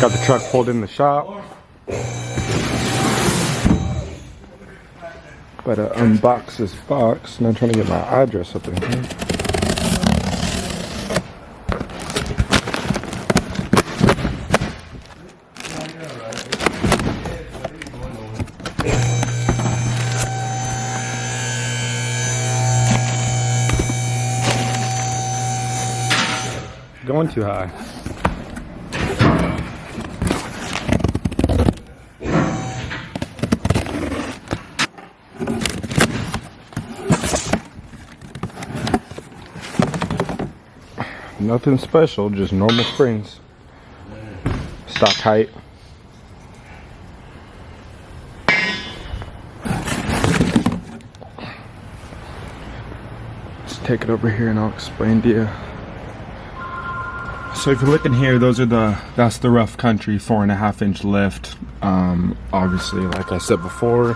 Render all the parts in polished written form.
Got the truck pulled in the shop. But unbox this box, and I'm trying to get my address up in here. Going too high. Nothing special, just normal springs. Stock height. Let's take it over here and I'll explain to you. So if you're looking here, that's the rough country 4.5 inch lift. Obviously, like I said before,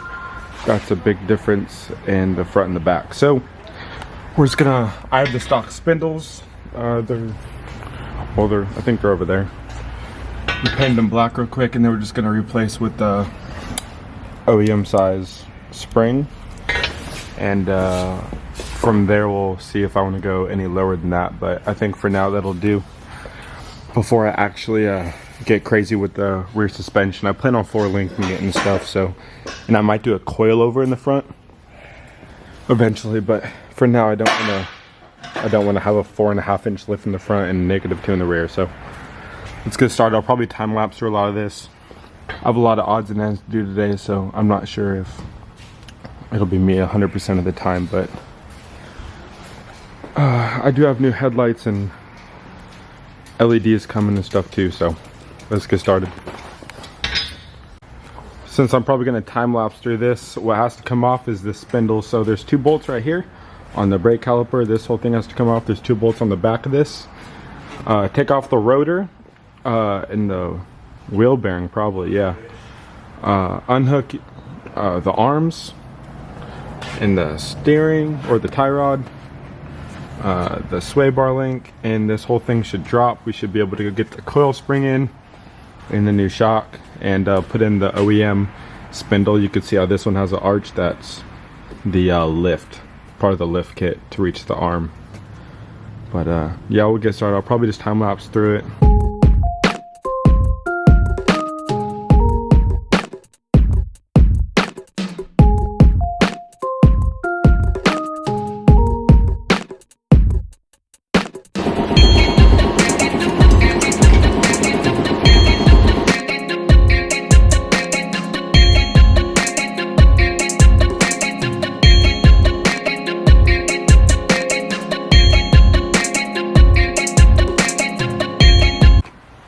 that's a big difference in the front and the back. So we're just gonna, I have the stock spindles. I think they're over there. We painted them black real quick, and then we're just gonna replace with the OEM size spring. And from there, we'll see if I want to go any lower than that. But I think for now that'll do. Before I actually get crazy with the rear suspension, I plan on floor linking it and stuff. So, and I might do a coil over in the front eventually. But for now, I don't want to have a 4.5 inch lift in the front and -2 in the rear. So let's get started. I'll probably time lapse through a lot of this. I have a lot of odds and ends to do today, so I'm not sure if it'll be me 100% of the time. But I do have new headlights and LEDs coming and stuff too, so let's get started. Since I'm probably going to time lapse through this, what has to come off is this spindle. So there's 2 bolts right here on the brake caliper. This whole thing has to come off. There's 2 bolts on the back of this. Take off the rotor and the wheel bearing, probably, yeah. Unhook the arms and the steering or the tie rod. The sway bar link, and this whole thing should drop. We should be able to get the coil spring in the new shock and put in the OEM spindle. You can see how this one has an arch. That's the lift, part of the lift kit to reach the arm. But yeah, we'll get started. I'll probably just time lapse through it.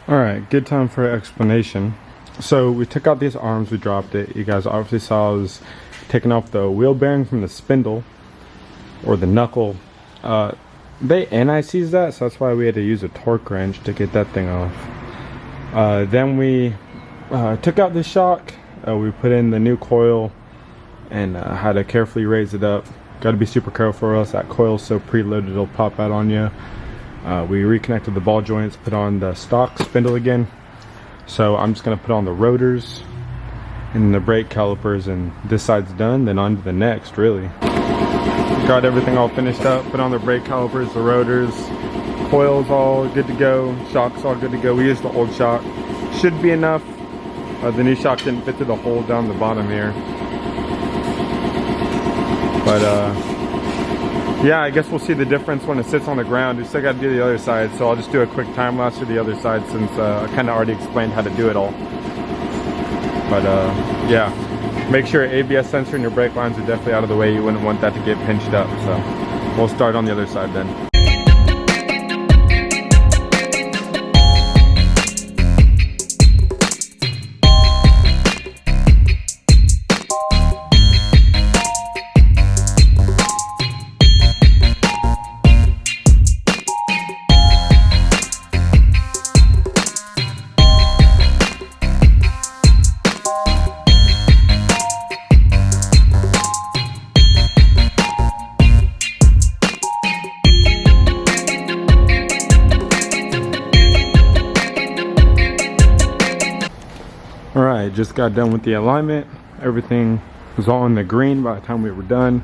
Alright, good time for an explanation. So we took out these arms, we dropped it. You guys obviously saw I was taking off the wheel bearing from the spindle or the knuckle. They NICs that, so that's why we had to use a torque wrench to get that thing off. Then we took out the shock, we put in the new coil and had to carefully raise it up. Got to be super careful or else that coil's so preloaded it'll pop out on you. We reconnected the ball joints, put on the stock spindle again. So I'm just going to put on the rotors and the brake calipers, and this side's done, then on to the next, really. Got everything all finished up, put on the brake calipers, the rotors, coils all good to go, shocks all good to go. We used the old shock, should be enough. The new shock didn't fit through the hole down the bottom here. But yeah, I guess we'll see the difference when it sits on the ground. We still got to do the other side, so I'll just do a quick time lapse to the other side since I kind of already explained how to do it all. But yeah, make sure ABS sensor and your brake lines are definitely out of the way. You wouldn't want that to get pinched up, so we'll start on the other side then. just got done with the alignment. Everything was all in the green by the time we were done.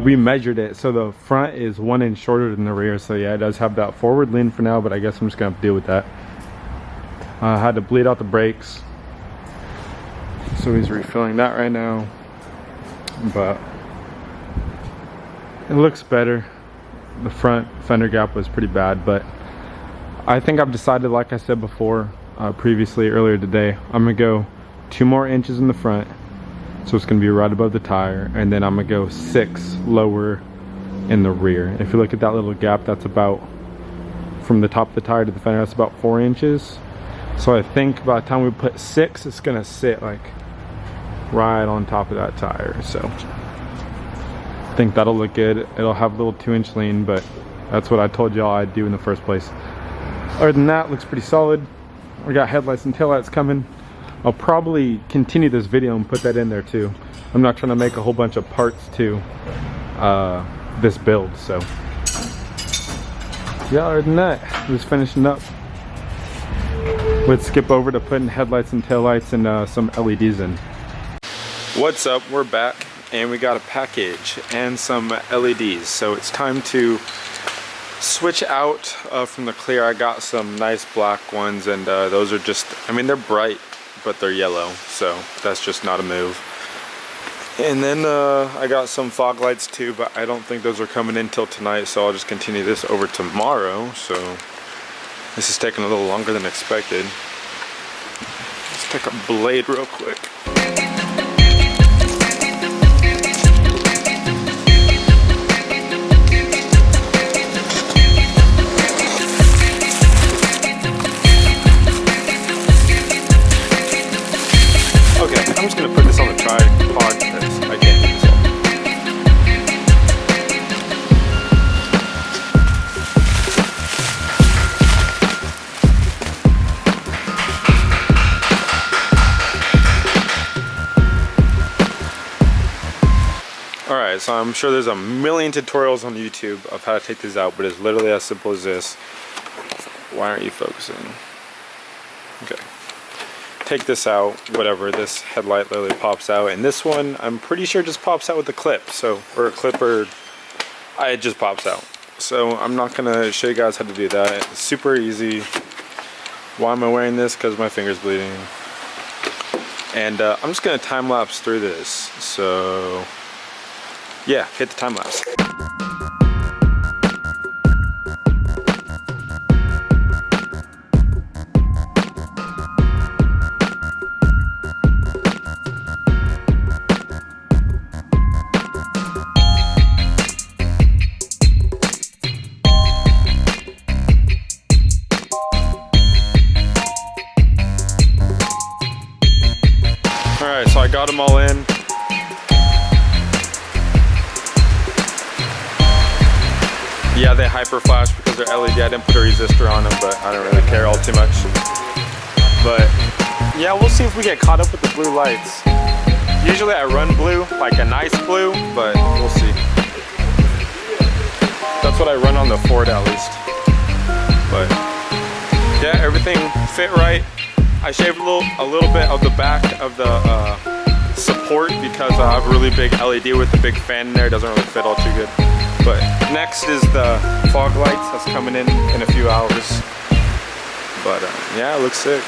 We measured it, so the front is 1 inch shorter than the rear, so yeah, it does have that forward lean for now, but I guess I'm just gonna have to deal with that. I had to bleed out the brakes, so he's refilling that right now, but it looks better. The front fender gap was pretty bad, but I think I've decided, like I said before, previously earlier today, I'm gonna go 2 more inches in the front, so it's gonna be right above the tire, and then I'm gonna go 6 lower in the rear. If you look at that little gap, that's about, from the top of the tire to the fender, that's about 4 inches. So I think by the time we put 6, it's gonna sit like right on top of that tire. So I think that'll look good. It'll have a little 2-inch lean, but that's what I told y'all I'd do in the first place. Other than that, looks pretty solid. We got headlights and taillights coming. I'll probably continue this video and put that in there too. I'm not trying to make a whole bunch of parts to this build, so yeah. Other than that, just finishing up. Let's skip over to putting headlights and taillights and some LEDs in. What's up? We're back, and we got a package and some LEDs. So it's time to switch out from the clear. I got some nice black ones, and those are just, I mean, they're bright, but they're yellow, so that's just not a move. And then I got some fog lights too, but I don't think those are coming in till tonight, so I'll just continue this over tomorrow. So this is taking a little longer than expected. Let's take a blade real quick. I'm just going to put this on the tripod because I can't do this all. Alright, so I'm sure there's a million tutorials on YouTube of how to take these out, but it's literally as simple as this. Why aren't you focusing? Okay. Take this out, whatever, this headlight literally pops out, and this one I'm pretty sure just pops out with a clip, so, or a clipper, it just pops out. So I'm not gonna show you guys how to do that. It's super easy. Why am I wearing this? Because my finger's bleeding. And I'm just gonna time lapse through this. So yeah, hit the time lapse. Alright, so I got them all in. Yeah, they hyper flash because they're LED. I didn't put a resistor on them, but I don't really care all too much. But yeah, we'll see if we get caught up with the blue lights. Usually I run blue, like a nice blue, but we'll see. That's what I run on the Ford at least. But yeah, everything fit right. I shaved a little bit of the back of the support because I have a really big LED with a big fan in there. It doesn't really fit all too good. But next is the fog lights that's coming in a few hours. But yeah, it looks sick.